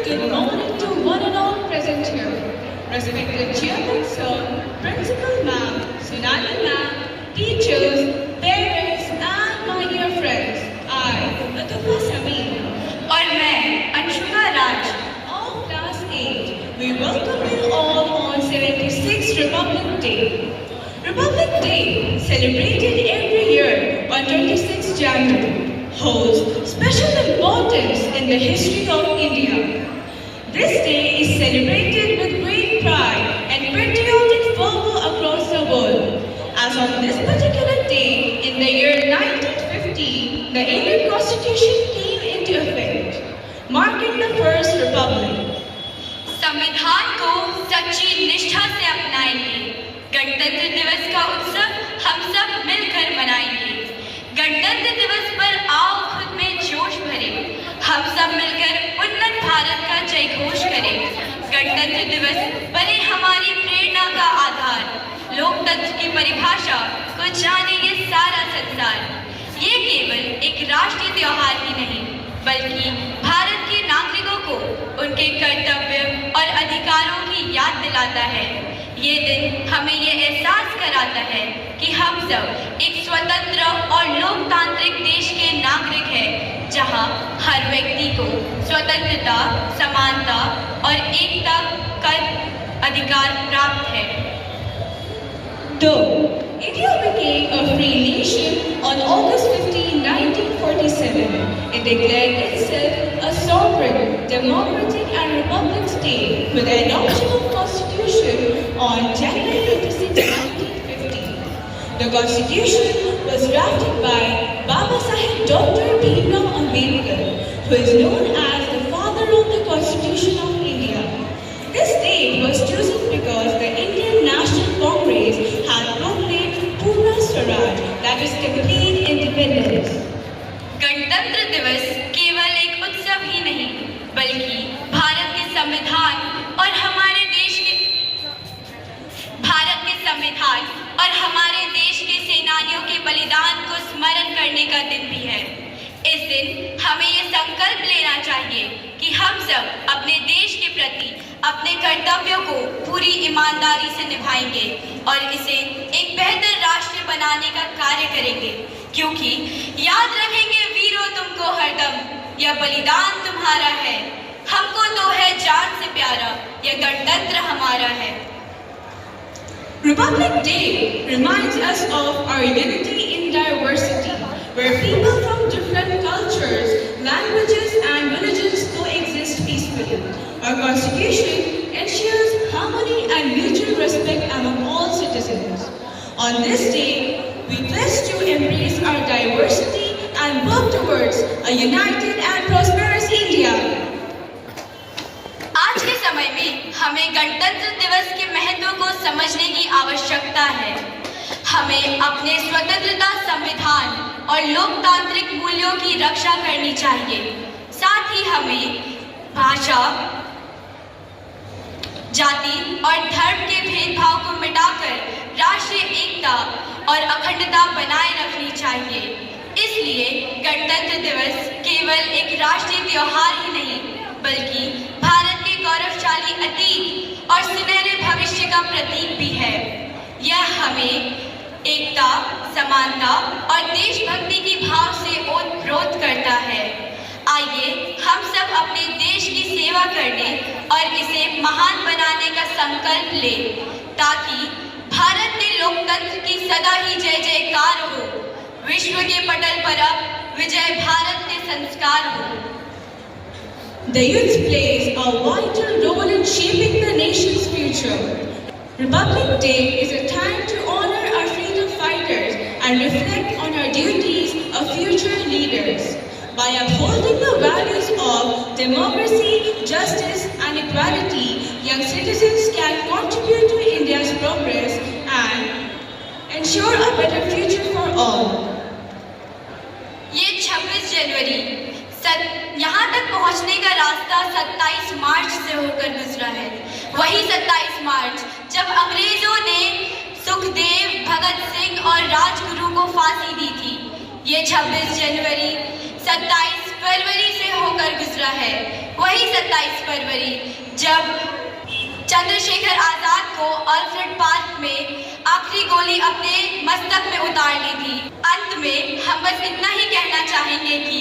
good morning to one and all present here. Respected Chairman Sir, Principal Ma'am, Sonali Ma'am, teachers, parents and my dear friends, I, Atufa Sameer, और मैं अंशुका राज of Class 8, we welcome you all on 76th Republic Day. Republic Day, celebrated every year on 26th January, holds special importance in the history of India. This day is celebrated with great pride and patriotic fervor across the world. As on this particular day, in the year 1950, the Indian Constitution came into effect, marking the First Republic. संविधान को सच्ची निष्ठा से अपनाएंगे। गणतंत्र दिवस का उत्सव हम सब मिलकर मनाएंगे। गणतंत्र दिवस पर आओ खुद में जोश भरे, हम सब मिलकर उन्नत भारत का जय घोष करें। गणतंत्र दिवस बने हमारी प्रेरणा का आधार। लोकतंत्र की परिभाषा को जाने ये सारा संसार। ये केवल एक राष्ट्रीय त्योहार ही नहीं, बल्कि भारत के नागरिकों को उनके कर्तव्य और अधिकारों की याद दिलाता है। ये दिन हमें ये एहसास कराता है कि हम सब एक स्वतंत्र और लोकतांत्रिक देश के नागरिक हैं, जहां हर व्यक्ति को स्वतंत्रता, समानता और एकता का अधिकार प्राप्त है। Though India became a free nation on August 15, 1947, it declared itself a sovereign, democratic and republic state with the adoption of Constitution on January 26, 1950. The Constitution was drafted by Baba Saheb Dr. Bhimrao Ambedkar, who is known as the father of the Constitution of India. This date was chosen because the Indian National Congress had proclaimed Purna Swaraj, that is complete independence. गणतंत्र दिवस केवल एक उत्सव ही नहीं, बल्कि भारत के संविधान और हमारे देश के सेनानियों के बलिदान को स्मरण करने का दिन भी है। इस दिन हमें ये संकल्प लेना चाहिए कि हम सब अपने देश के प्रति अपने कर्तव्यों को पूरी ईमानदारी से निभाएंगे और इसे एक बेहतर राष्ट्र बनाने का कार्य करेंगे, क्योंकि याद रखेंगे वीरों तुमको हरदम, यह बलिदान तुम्हारा है, हमको तो है जान से प्यारा, यह गणतंत्र हमारा है। Republic Day reminds us of our unity in diversity, where people from different cultures, languages and religions coexist peacefully. Our Constitution ensures harmony and mutual respect among all citizens. On this day, we pledge to embrace our diversity and work towards a united and prosperous India. आज के समय में हमें गणतंत्र दिवस के महत्व को समझने की आवश्यकता है। हमें अपने स्वतंत्रता, संविधान और लोकतांत्रिक मूल्यों की रक्षा करनी चाहिए। साथ ही हमें भाषा, जाति और धर्म के भेदभाव को मिटाकर राष्ट्रीय एकता और अखंडता बनाए रखनी चाहिए। इसलिए गणतंत्र दिवस केवल एक राष्ट्रीय त्योहार ही नहीं, बल्कि भारत के गौरवशाली अतीत और सुनहरे भविष्य का प्रतीक भी है। यह हमें एकता, समानता और देशभक्ति की भाव से ओतप्रोत करता है। आइए हम सब अपने देश की सेवा करने और इसे महान बनाने का संकल्प लें, ताकि भारत के लोकतंत्र की सदा ही जय जयकार हो, विश्व के पटल पर अब विजय भारत के संस्कार हो। The youth plays a vital role in shaping the nation's future. Republic Day is a time to honor our freedom fighters and reflect on our duties of future leaders. By upholding the values of democracy, justice and equality, young citizens can contribute to India's progress and ensure a better future for all. ये 26 जनवरी यहाँ तक पहुँचने का रास्ता 27 मार्च से होकर गुजरा है। वही 27 मार्च जब अंग्रेजों ने सुखदेव, भगत सिंह और राजगुरु को फांसी दी थी। ये 26 जनवरी 27 फरवरी से होकर गुजरा है, वही 27 फरवरी जब चंद्रशेखर आजाद को अल्फ्रेड पार्क में आखिरी गोली अपने मस्तक में उतार ली थी। अंत में हम बस इतना ही कहना चाहेंगे कि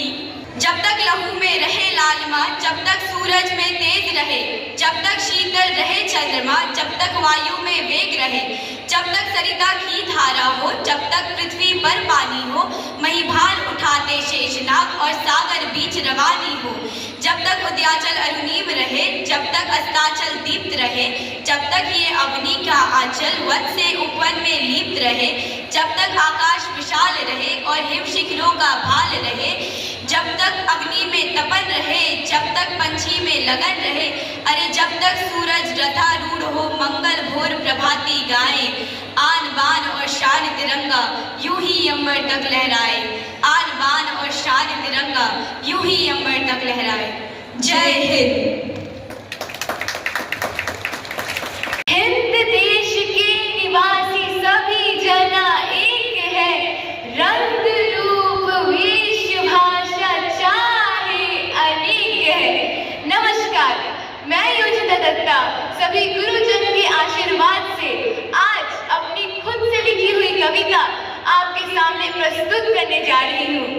जब तक लहू में रहे लालिमा, जब तक सूरज में तेज रहे, जब तक शीतल रहे चंद्रमा, जब तक वायु में वेग रहे, जब तक सरिता की धारा हो, जब तक पृथ्वी पर पानी हो, महिभार उठाते शेषनाग और सागर बीच रवानी हो, जब तक उद्याचल अरुणिम रहे, जब तक अस्ताचल दीप्त रहे, जब तक ये अवनी का आंचल वन से उपवन में लीप्त रहे, जब तक आकाश विशाल रहे और हिम शिखरों का भाल रहे, जब तक अग्नि में तपन रहे, जब तक पंछी में लगन रहे, अरे जब तक सूरज रथारूढ़ हो मंगल भोर प्रभाती गाए, आन बान और शान तिरंगा यूं ही अंबर तक लहराए, आन बान और शान तिरंगा यूं ही अंबर तक लहराए। जय हिंद। हिंद देश के निवासी सभी जना एक है, रंग रूप वेश भाषा चाहे अनेक है। नमस्कार, मैं योजिता दत्ता सभी गुरुजन के आशीर्वाद से आज अपनी खुद से लिखी हुई कविता आपके सामने प्रस्तुत करने जा रही हूँ।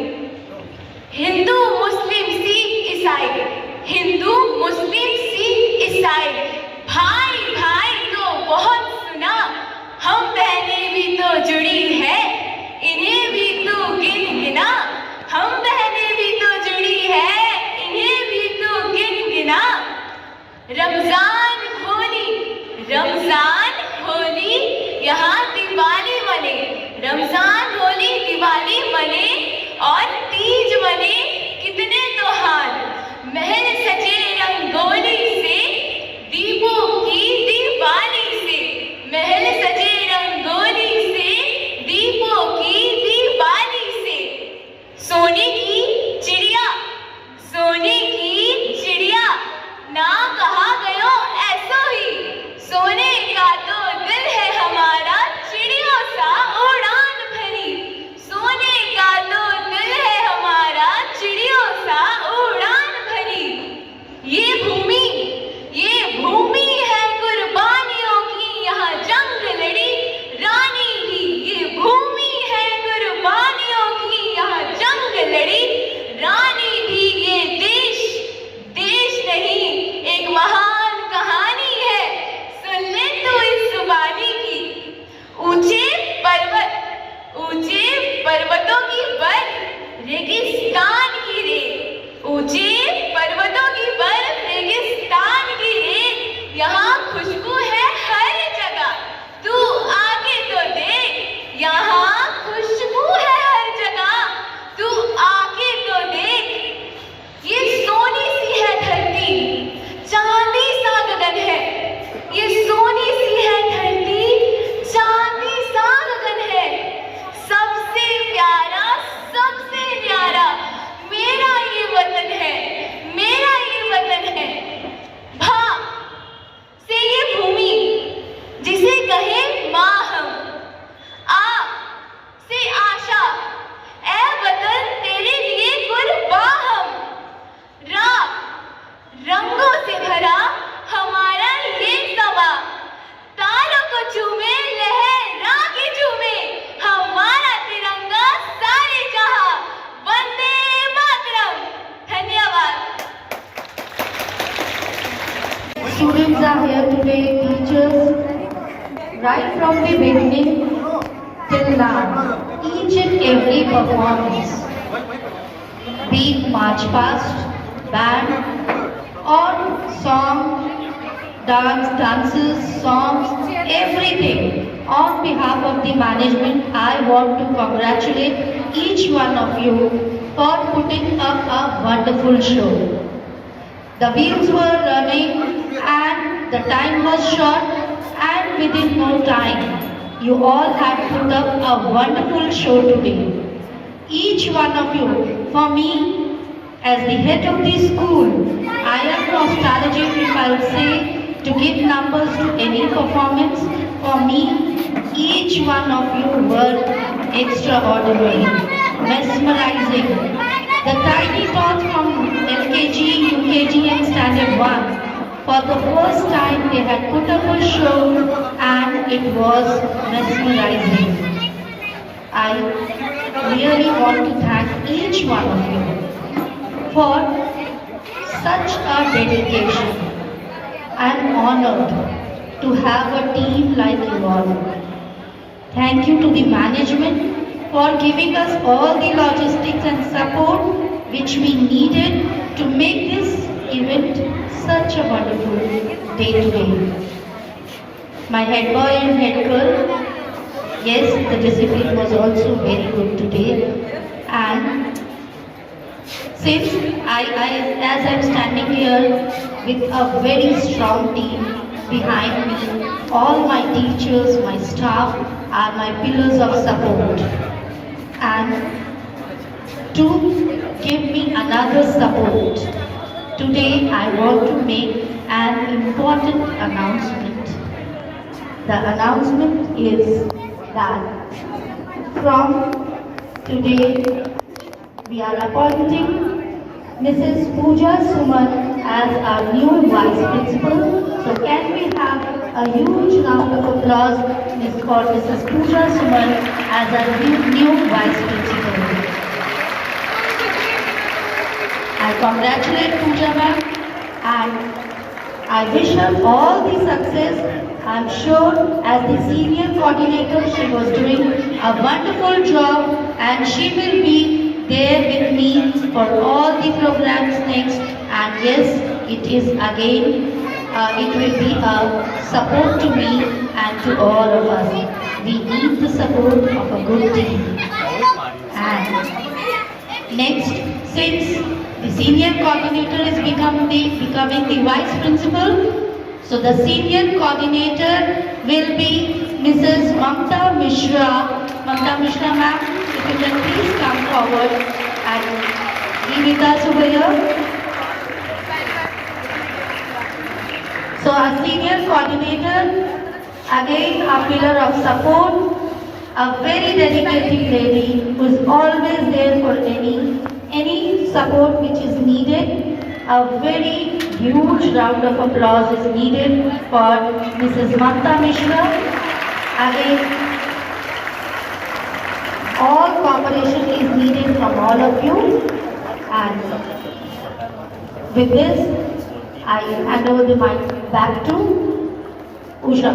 हिंदू मुस्लिम सिख ईसाई, हिंदू मुस्लिम सिख ईसाई, भाई भाई तो बहुत सुना, हम बहनें भी तो जुड़ी है, इन्हें भी तो गिन गिना, हम बहनें भी तो जुड़ी है, इन्हें भी तो गिन गिना। रमजान होली यहाँ दिवाली मने, रमजान होली दिवाली मने और तीज मने कितने त्योहार, महल सजे रंगोली से, दीपों की दिवाली से, महल सजे रंगोली से, दीपों की दिवाली से। सोने की चिड़िया, सोने की चिड़िया ना कहा गयो ऐसो ही, सोने का तो दिल है हमारा चिड़ियों सा उड़ान भरी, सोने का तो दिल है हमारा चिड़ियों सा उड़ान भरी। ये भूमि है कुर्बानियों की, यहाँ जंग लड़ी रानी भी, ये भूमि है कुर्बानियों की, यहाँ जंग लड़ी रानी भी। ये देश नहीं एक महान कहानी है, सुन ले तो इस जुबानी की। ऊंचे पर्वतों की बर्फ रेगिस्तान की रेत, ऊंचे पर्वतों की बर्फ रेगिस्तान की रेत, यहाँ खुशबू है हर जगह, तू आके तो देख, यहाँ खुशबू है हर जगह, तू आके तो देख। ये सोनी सी है धरती, चांदी सा गगन है, ये सोनी सी है धरती, चांदी सा गगन है, सबसे प्यारा मेरा ये वतन है, मेरा ये वतन है। भा से ये भूमि जिसे कहे माँ हम, आ से आशा ए वतन तेरे लिए कुर्बान हम, रंगों से भरा हमारा ये समा, तारों को चूमे लहरा के झूमे, हमारा तिरंगा सारे जहां, वंदे मातरम। धन्यवाद। Students are here today, teachers, right from the beginning till now, each and every performance, be it march past, band, or song, dances, songs, everything. On behalf of the management, I want to congratulate each one of you for putting up a wonderful show. The wheels were running and the time was short, and within no time, you all had put up a wonderful show today. Each one of you, for me, as the head of the school, I am nostalgic if I'll say to give numbers to any performance. For me, each one of you were extraordinary, mesmerizing, The tiny tots from LKG, UKG and Standard 1. For the first time they had put up a show and it was mesmerizing. I really want to thank each one of you for such a dedication. I'm honored to have a team like you all. Thank you to the management for giving us all the logistics and support which we needed to make this event such a wonderful day today. My head boy and head girl, yes, the discipline was also very good today. And since as I'm standing here with a very strong team behind me, all my teachers, my staff are my pillars of support. And to give me another support, today I want to make an important announcement. The announcement is that from today we are appointing Mrs. Pooja Suman as our new Vice Principal. So can we have a huge round of applause for Mrs. Pooja Suman as our new Vice Principal. I congratulate Pooja ma'am and I wish her all the success. I'm sure as the senior coordinator she was doing a wonderful job and she will be there with me for all the programs next, and yes, it is again, it will be a support to me and to all of us. We need the support of a good team. And next, since the senior coordinator is becoming the vice principal, so the senior coordinator will be Mrs. Mamta Mishra. Mamta Mishra ma'am, if you can please come forward and be with us over here. So our senior coordinator, again a pillar of support, a very dedicated lady who is always there for any support which is needed. A very huge round of applause is needed for Mrs. Mamta Mishra. Again, all cooperation is needed from all of you, and with this I hand over the mic back to Usha.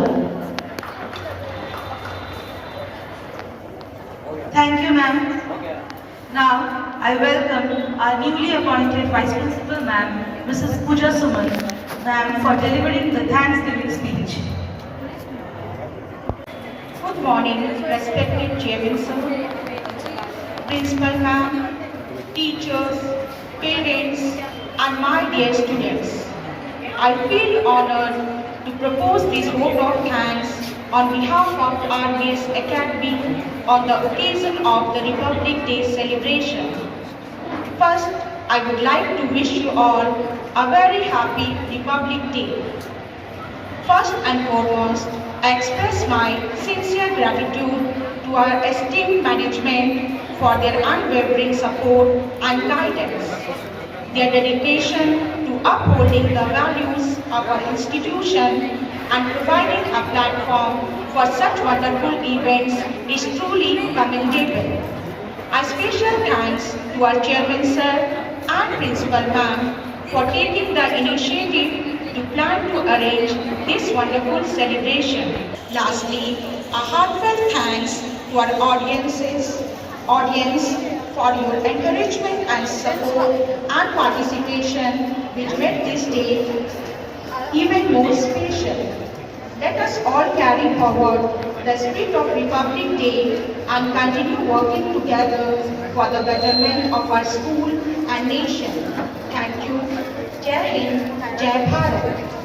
Thank you, ma'am. Now, I welcome our newly appointed Vice Principal, ma'am, Mrs. Pooja Suman, ma'am, for delivering the Thanksgiving speech. Good morning, respected Chairman sir, Principal ma'am, teachers, parents, and my dear students. I feel honored to propose this vote of thanks on behalf of RBS Academy on the occasion of the Republic Day celebration. First, I would like to wish you all a very happy Republic Day. First and foremost, I express my sincere gratitude to our esteemed management for their unwavering support and guidance. Their dedication to upholding the values of our institution and providing a platform for such wonderful events is truly commendable. A special thanks to our Chairman Sir and Principal Ma'am for taking the initiative to plan to arrange this wonderful celebration. Lastly, a heartfelt thanks to our audience for your encouragement and support and participation which made this day even more special. Let us all carry forward the spirit of Republic Day and continue working together for the betterment of our school and nation. Thank you. Jai Hind, Jai Bharat.